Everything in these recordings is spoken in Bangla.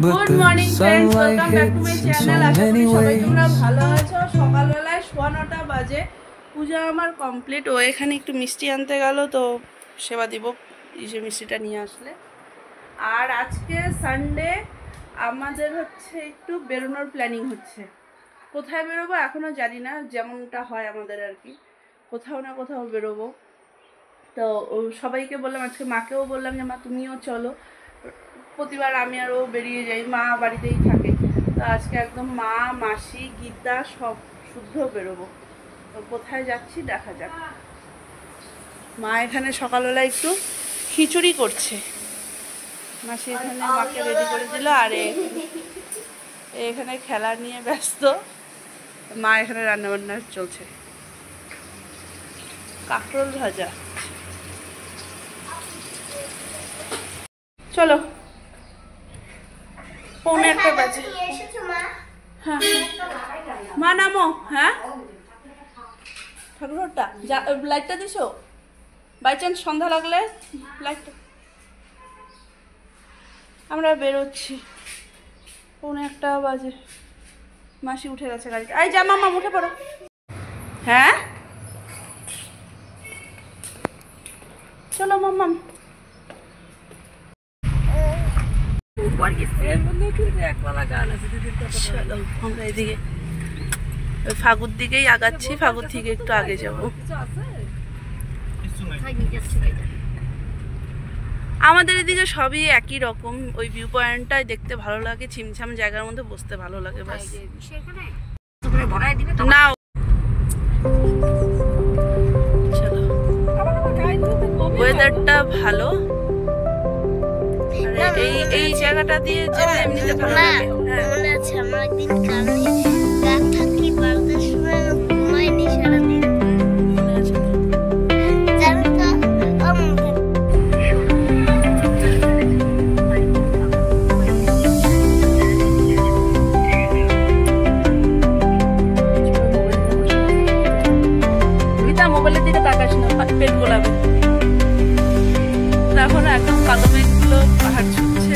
Good morning friends, welcome back to my channel. আশা করি সবাই তোমরা ভালো আছো। সকালবেলায় 9:15 বাজে, পূজা আমার কমপ্লিট। ও এখানে একটু মিষ্টি আনতে গেল, তো সেবা দিব, যে মিষ্টিটা নিয়ে আসলে। আর আজকে সানডে, আমাদের হচ্ছে একটু বেরোনোর প্ল্যানিং হচ্ছে। কোথায় বেরোবো এখনও জানি না, যেমনটা হয় আমাদের আর কি, কোথাও না কোথাও বেরোবো। তো সবাইকে বললাম, আজকে মাকেও বললাম যে মা তুমিও চলো। প্রতিবার আমি আর ও বেরিয়ে যাই, মা বাড়িতেই থাকে। তো আজকে একদম মা, মাসি, গীতা সব শুদ্ধ বেরোবো। তো কোথায় যাচ্ছি দেখা যাক। মা এখানে সকালবেলা একটু খিচুড়ি করছে, মাসি এখানে মাকে রেডি করে দিল। আর এখানে খেলা নিয়ে ব্যস্ত, মা এখানে রান্নাবান্না চলছে। কাঁকরোল ভাজা, চলো। 1:45 বাজে। হ্যাঁ মা নামো। হ্যাঁ ঠাকুরটা লাইটটা দিছো, বাই চান্স সন্ধ্যা লাগলে লাইটটা। আমরা বেরোচ্ছি, 1:45 বাজে। মাসি উঠে গেছে গাড়িতে। এই যা মামা, উঠে পড়ো। হ্যাঁ চলো মাম্মাম। আমরা এদিকে ফাগুর দিকেই আগাচ্ছি, ফাগুর থেকে একটু আগে যাবো। আমাদের এদিকে সবই একই রকম, ওই ভিউ পয়েন্টটাই দেখতে ভালো লাগে, ছিমছাম জায়গার মধ্যে বসতে ভালো লাগে। ব্যাস না, চলো। ওয়েদারটা ভালো, এই জায়গাটা দিয়ে যেতে এমনিতে ভালো লাগে। মনে আছে আমরা একদিন কারণে রাত থাকি 12টার সময় ঘুমাইনি সারাদিন, মনে আছে তো? জানো তো গীতা মোবাইলের দিকে তাকাস না, পেট গোলাবে। এখন একদম কালো মেঘগুলো পাহাড় ছুটছে,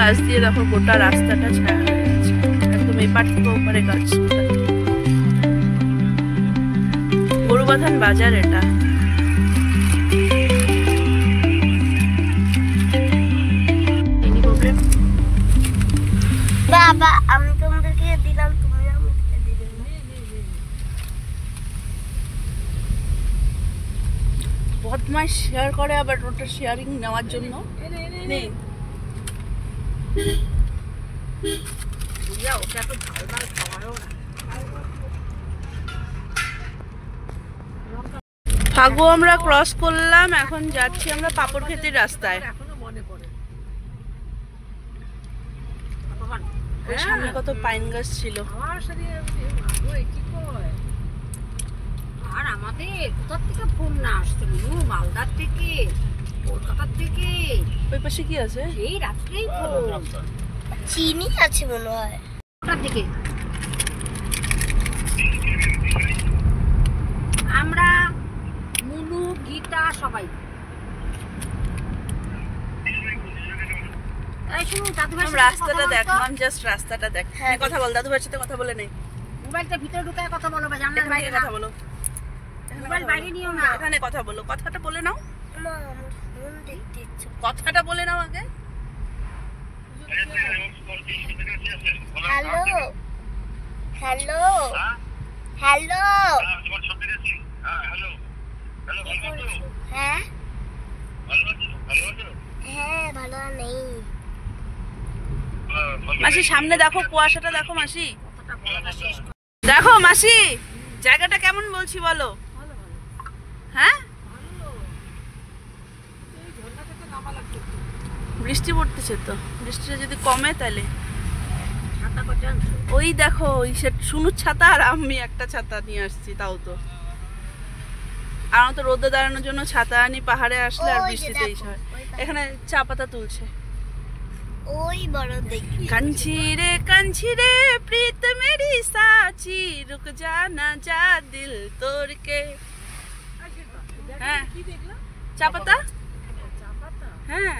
গাছ দিয়ে দেখো গোটা রাস্তাটা ছায়া হয়ে গেছে, একদম এপার থেকে ওপারে গাছ। গরুবাথান বাজার এটা। বাবা আমি তোমাদেরকে দিলাম, তুমি আমাকে দিলে না। বদমাইশ শেয়ার করে আবার ওটা শেয়ারিং নেওয়ার জন্য নেই। ফাগু আমরা ক্রস করলাম, এখন যাচ্ছি আমরা পাপড় খেতির রাস্তায়। ওই সামনে কত পাইন গাছ ছিল। আর আমাদের কোথার থেকে ফোন না আসছে, মালদার থেকে, কলকাতার থেকে। ওই পাশে কি আছে? সেই রাত্রেই ফোন। চিনি আছে মনে হয় ওটার দিকে। আমরা মুনু, গীতা সবাই। এই শুনুন, দাদু ভাই রাস্তাটা দেখ, মান জাস্ট রাস্তাটা দেখ। কথা বল, দাদু ভাইয়ের সাথে কথা বলে নেই। মোবাইলটা ভিতরে ঢুকায় কথা বলো, বা জানলার বাইরে কথা বলো। মোবাইল বাইরে নিও না, এখানে কথা বলো, কথাটা বলে নাও। মা আমার ফোন দেখতে ইচ্ছে। কথাটা বলে নাও আগে। হ্যালো হ্যালো হ্যালো, হ্যাঁ হ্যাঁ ভালো নেই। মাসি সামনে দেখো, কুয়াশাটা দেখো মাসি, দেখো মাসি জায়গাটা কেমন বলছি বলো। হ্যাঁ বৃষ্টি পড়তেছে তো, বৃষ্টিটা যদি কমে তাহলে। ওই দেখো ওই শুনুর ছাতা আর আমি একটা ছাতা নিয়ে আসছি, তাও তো। আর আমার তো রোদে দাঁড়ানোর জন্য ছাতা আনি, পাহাড়ে আসলে আর বৃষ্টিতে এই হয়। এখানে চা পাতা তুলছে। ওই বড় দেখি কাঞ্চি রে প্রীত মেরি সাচি, রুক যা না যা দিল তোর কে। হ্যাঁ চা পাতা, হ্যাঁ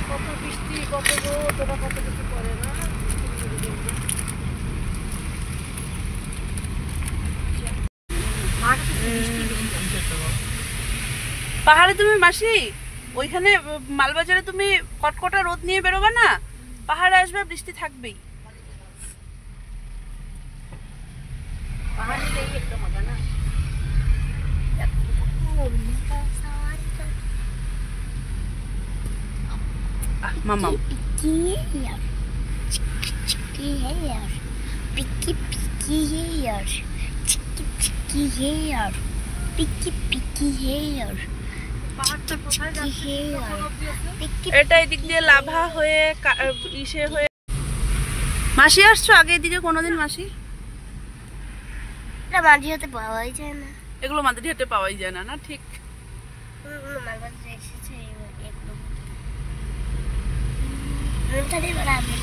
কত বৃষ্টি, কত রোদ, ওরা কত কিছু করে না। পাহাড়ে তুমি মাসি ওইখানে মালবাজারে তুমি কটকটা রোদ নিয়ে বেরোবা না, পাহাড়ে আসবে বৃষ্টি থাকবেই। পাহাড়ে এই একটা মজা না। মামা पिक्की है यार, चिक्की है यार, पिक्की पिक्की है यार, चिक्की चिक्की है यार, पिक्की पिक्की है यार, পাহাড়টা কোথায় যাচ্ছে? है यार, पिक्की। এটা এদিক দিয়ে লাভা হয়ে ইসে হয়ে। মাসি আসছো আগে এদিকে কোনোদিন মাসি? এটা মাঝে হতে পাওয়াই যায় না, এগুলো মাদারিহাটে পাওয়াই যায় না। না ঠিক মালবাজারে এসেছে এগুলো। রোদটারে বাড়াবে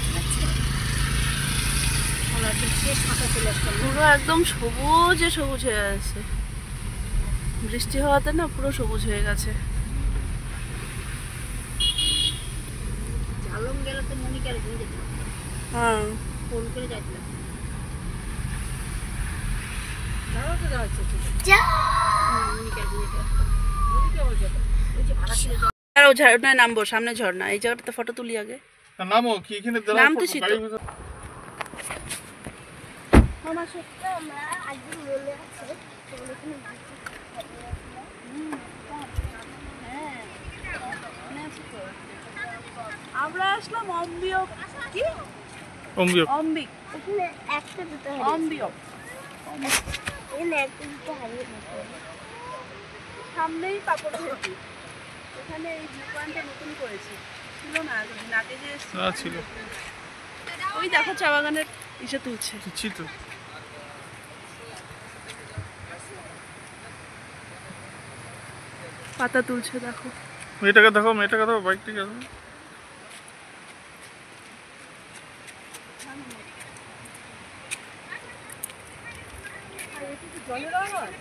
শেষ মাথা চলে আসলো। পুরো একদম সবুজে সবুজ হয়ে আছে, বৃষ্টি হওয়াতে না পুরো সবুজ হয়ে গেছে। ঝালং গেলে তো মনিকার ঘুরে যেতাম, হ্যাঁ ফোন করে যাইছিলাম। তারাও তো যাওয়া হচ্ছে যা মনিকার ঘুরে আসতাম। মনিকা বলছে ওই যে ভাড়া ছিল। আর ও ঝর্ণায় নামবো, সামনে ঝর্ণা, এই জায়গাটাতে ফটো তুলি আগে। নামো কি এখানে নামতেছি তো। আমার সত্যি আমরা একদিন মনে আছে তোমাদের এখানে আমরা আসলাম অম্বিয়ক, কি অম্বিয়ক, অম্বিক, এখানে একটা দুটো অম্বিয়ক এখানে একটা দুটো হারিয়ে গেছে। সামনেই পাপড় খেতি। এখানে এই ভিউ পয়েন্টটা নতুন করেছে, ছিল না এতদিন আগে যে ছিল। ওই দেখো চা বাগানের ইসে তুলছে। দিচ্ছি তো। পাতা তুলছে দেখো। মেয়েটাকে দেখো, মেয়েটাকে দেখো, বাইকটাকে দেখো। জলের আওয়াজ।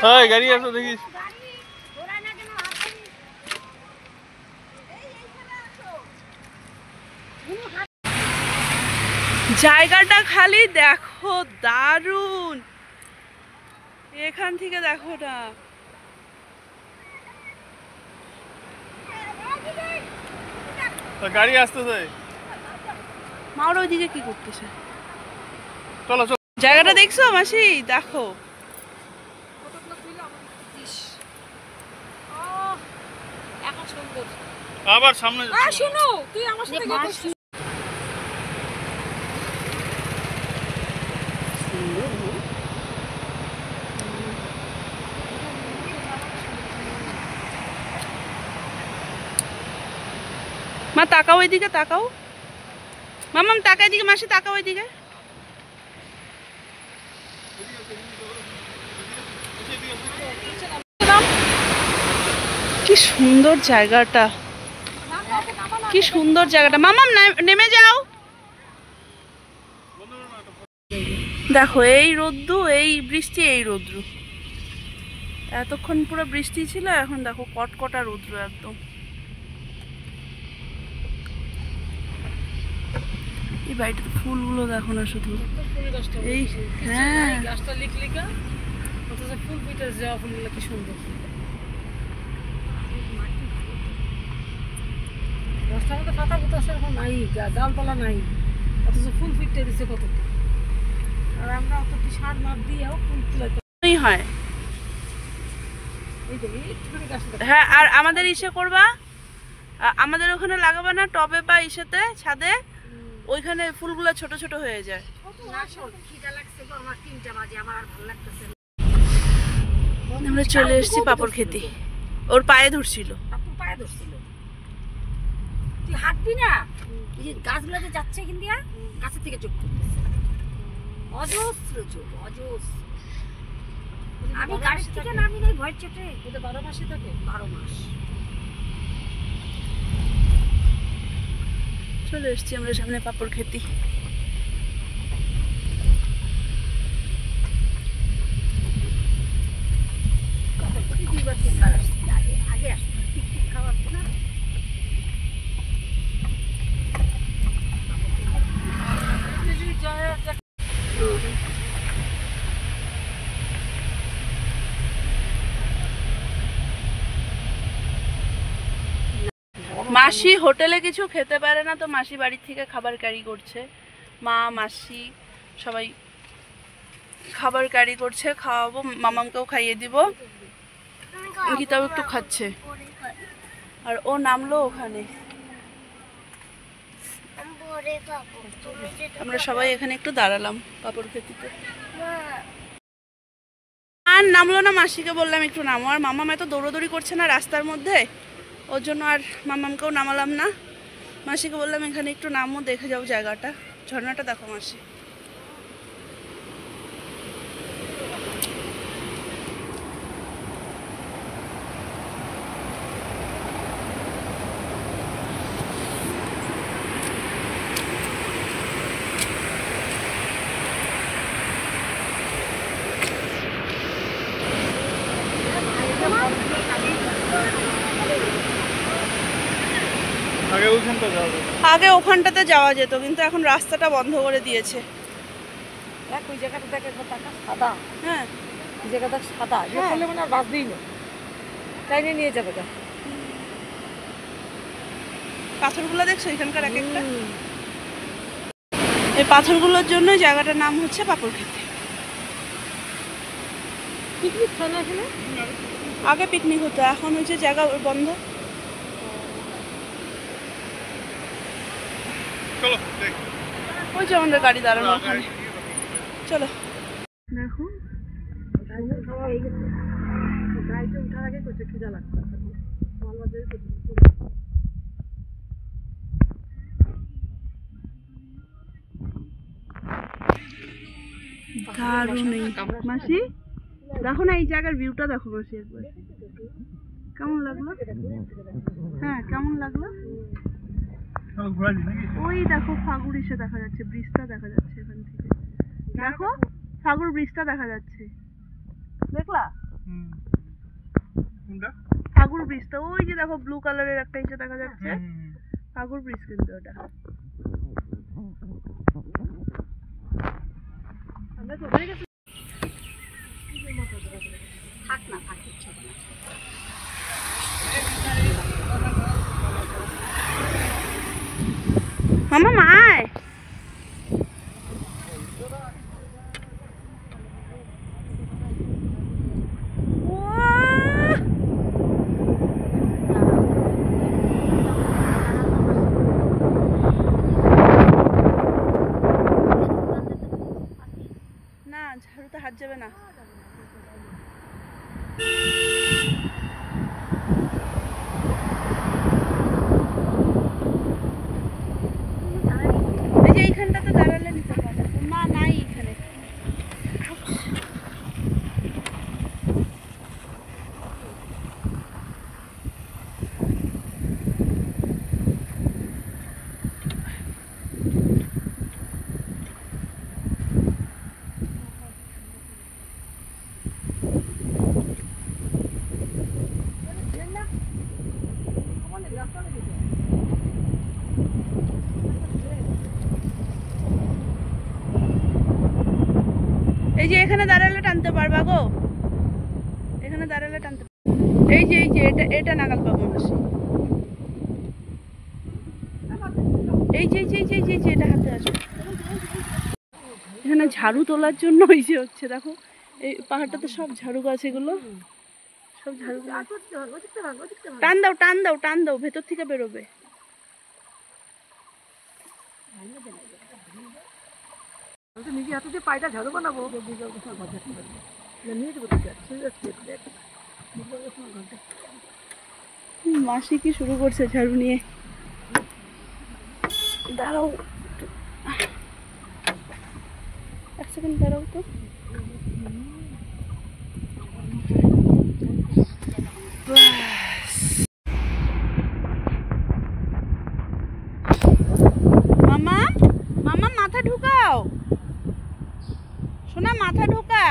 হ্যাঁ গাড়ি আসো দেখিস। জায়গাটা খালি দেখো, দারুণ। এখান থেকে দেখো না, গাড়ি আসতেছে। মাওরা ওইদিকে কি করতেছে? চলো চলো। জায়গাটা দেখছো মাসি? দেখো এখন সুন্দর। আবার সামনে শুনো, তুই আমার সাথে গল্প শুন। মা তাকাও ওইদিকে, তাকাও মামাম, তাকাই দিকে মাসি, তাকাও ওইদিকে। কি সুন্দর জায়গাটা, কি সুন্দর জায়গাটা। মামাম নেমে যাও। দেখো এই রোদ্দু, এই বৃষ্টি, এই রৌদ্র। এতক্ষণ পুরো বৃষ্টি ছিল, এখন দেখো কটকটা রৌদ্র একদম। এই বাড়িটাতে ফুলগুলো দেখো না শুধু, এই হ্যাঁ গাছটা লিকলিকা, অথচ ফুল পিটার যাওয়া ফুলগুলো কি সুন্দর। গাছটার মধ্যে পাতা পুতা সেরকম নাই, ডালপালা নাই, অথচ ফুল ফিটতে দিচ্ছে কত। আর আমরা অত সার মাপ দিয়েও ফুল তুলাইতে হয়। এই যে একটুখানি গাছটা হ্যাঁ, আর আমাদের ইসে করবা, আমাদের ওখানে লাগাবা না টবে বা ইসেতে, ছাদে, ওইখানে ফুলগুলো ছোট ছোট হয়ে যায়। আমরা চলে এসেছি পাপড় খেতে, ওর পায়ে ধরছিল। পায়ে ধরছিল, তুই হাঁটবি না, এই যে গাছগুলো যে যাচ্ছে এখান দিয়া, গাছের থেকে চোখ পড়তেছে, অজস্র চোখ, অজস্র। আমি গাড়ির থেকে নামি নাই ভয়ের চোটে। ওদের 12 মাসই থাকে, 12 মাস। চলে এসেছি আমরা সামনে পাপড় খেতে। আগে আসতো পিকনিক খাওয়ার না, মাসি হোটেলে কিছু খেতে পারে না, তো মাসি বাড়ির থেকে খাবার ক্যারি করছে। মা মাসি সবাই খাবার ক্যারি করছে, খাওয়াবো, মামামকেও খাইয়ে দিব। গীতাও একটু খাচ্ছে, আর ও নামলো ওখানে। আমরা সবাই এখানে একটু দাঁড়ালাম পাপড় খেতে। আর নামলো না, মাসিকে বললাম একটু নামো, আর মামাম এত দৌড়োদৌড়ি করছে না রাস্তার মধ্যে, ওর জন্য আর মামামকেও নামালাম না। মাসিকে বললাম এখানে একটু নামো, দেখে যাও জায়গাটা, ঝর্ণাটা দেখো মাসি। আগে ওখানটাতে যাওয়া যেত, কিন্তু এখন রাস্তাটা বন্ধ করে দিয়েছে। দেখ ওই জায়গাটা দেখ, একবার টাকা সাদা, হ্যাঁ ওই জায়গাটা সাদা, যে করলে মানে আর বাঁচবেই না, তাই নিয়ে যাবে। দেখ পাথরগুলো দেখছো এখানকার এক একটা, এই পাথরগুলোর জন্য জায়গাটার নাম হচ্ছে পাপড় খেতে। পিকনিক খায় না এখানে, আগে পিকনিক হতো, এখন হচ্ছে জায়গা বন্ধ। চলো দেখ ওই যে আমাদের গাড়ি দাঁড়ানো ওখানে, চলো। দেখো খাওয়া হয়ে গেছে, গাড়িতে উঠার আগে করছে খিদা লাগছে। দারুণ এই মাসি, দেখো না এই জায়গার ভিউটা দেখো মাসি একবার, কেমন লাগলো? হ্যাঁ কেমন লাগলো? চলো ঘোরা যাই নাকি? ওই দেখো ফাগুর এসে দেখা যাচ্ছে, ব্রিজটা দেখা যাচ্ছে এখান থেকে, দেখো ফাগুর ব্রিজটা দেখা যাচ্ছে, দেখলা কোনটা? ফাগুর ব্রিজটা, ওই যে দেখো ব্লু কালারের একটা এসে দেখা যাচ্ছে, ফাগুর ব্রিজ কিন্তু ওটা। আমরা তো হয়ে গেছি, থাক না, থাক ইচ্ছা করে না। মামা মায় না, ঝাড়ুতে হাত যাবে না। এই যে এইখানটাতে দাঁড়ালে নিতে পারে না, নাই এখানে। এই যে এখানে দাঁড়ালে টানতে পারবা গো, এখানে দাঁড়ালে টানতে, এই যে এটা এটা নাগাল পাবো মাসি, এই যে এটা হাতে আসবে। এখানে ঝাড়ু তোলার জন্য ওই যে হচ্ছে দেখো, এই পাহাড়টাতে সব ঝাড়ু গাছ, এগুলো সব ঝাড়ু গাছ। টান দাও ভেতর থেকে বেরোবে। নিজে হাতে দিয়ে পায়টা ঝাড়ু বানাবো, নিয়ে যাবো। মাসি কি শুরু করছে ঝাড়ু নিয়ে, দাঁড়াও এক সেকেন্ড, দাঁড়াও তো। মামা মামা মাথা ঢুকাও, শোনা মাথা ঢোকা।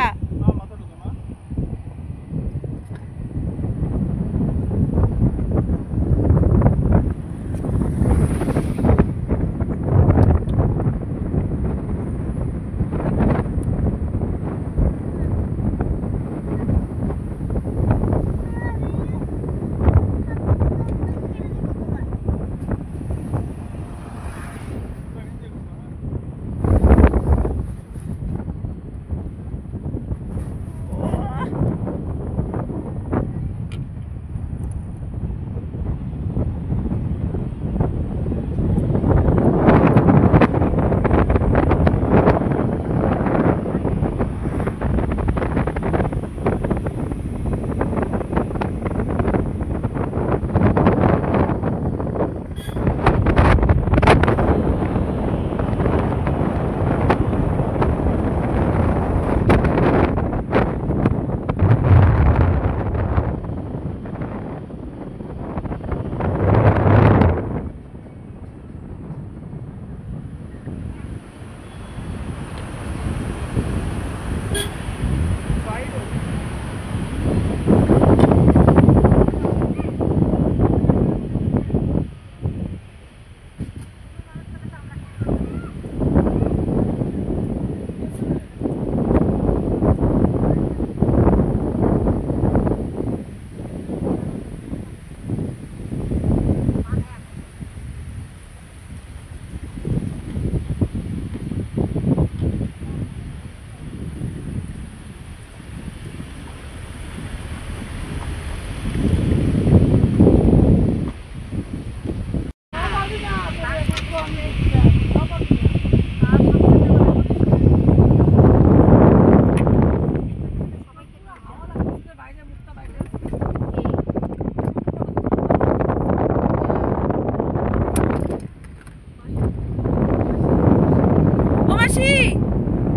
মাসি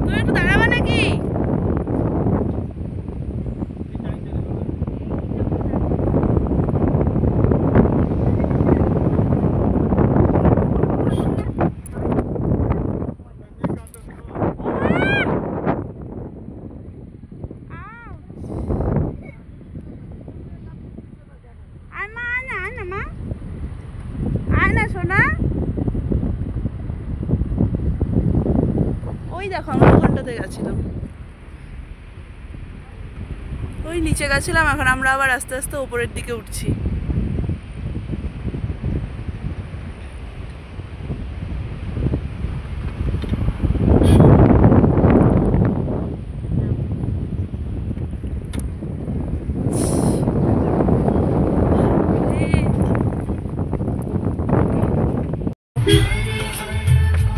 তুমি একটু দাঁড়াবে নাকি? ওই দেখো আমরা ওখানটাতে গেছিলাম, ওই নিচে গেছিলাম, এখন আমরা আবার আস্তে আস্তে উপরের দিকে উঠছি।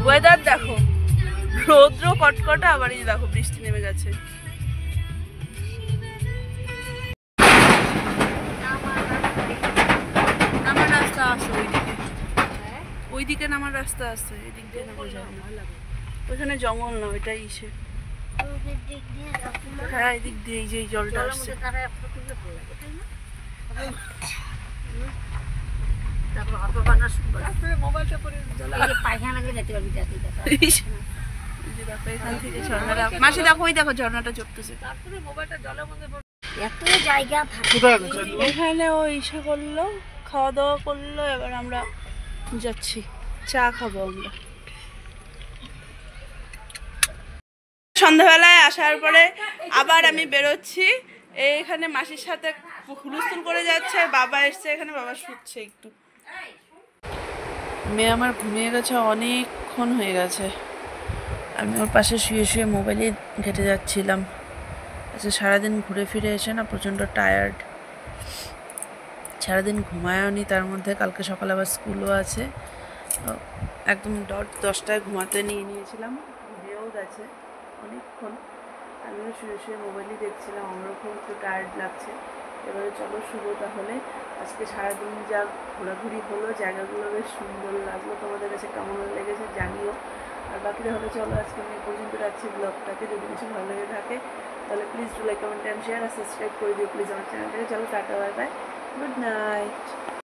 ওয়েদার দেখো, রৌদ্র কটকটা, আবার এই দেখো বৃষ্টি নেমে গেছে। নামার রাস্তা আছে ওইদিকে, ওইদিকে নামার রাস্তা আছে, এদিক দিয়ে নামা যায় না। ওইখানে জঙ্গল না, ওইটাই ইসে। হ্যাঁ এদিক দিয়ে এই যে এই জলটা আসছে। মাসি দেখো ওই দেখো ঝর্ণাটা চড়তেছে। এত জায়গা এখানে ও ইসা করলো, খাওয়া দাওয়া করলো, এবার আমরা যাচ্ছি চা খাবো আমরা। সন্ধ্যাবেলায় আসার পরে আবার আমি বেরোচ্ছি, এইখানে মাসির সাথে হুলস্থুল করে যাচ্ছে, বাবা এসছে এখানে, বাবা শুচ্ছে একটু। মেয়ে আমার ঘুমিয়ে গেছে, অনেকক্ষণ হয়ে গেছে, আমি ওর পাশে শুয়ে শুয়ে মোবাইলে ঘেঁটে যাচ্ছিলাম। আচ্ছা সারাদিন ঘুরে ফিরে এসে না প্রচণ্ড টায়ার্ড, সারাদিন ঘুমায়ও নি, তার মধ্যে কালকে সকালে আবার স্কুলও আছে, একদম 10টায় ঘুমাতে নিয়েছিলাম, ঘুরেও গেছে অনেকক্ষণ। আমিও শুয়ে শুয়ে মোবাইলই দেখছিলাম, আমারও খুব একটু টায়ার্ড লাগছে। এবারে চলো শুরু তাহলে। আজকে সারাদিন যা ঘোরাঘুরি হলো, জায়গাগুলো বেশ সুন্দর লাগলো, তোমাদের কাছে কেমন লেগেছে জানিও। আর বাকি তাহলে চলো আজকে আমি পর্যন্ত রাখছি ব্লগটাকে। যদি কিছু ভালো লেগে থাকে তাহলে please do like, comment and share, আর সাবস্ক্রাইব করে দিও প্লিজ আমার চ্যানেলটাকে। চলো টাটা, বাই বাই, গুড নাইট।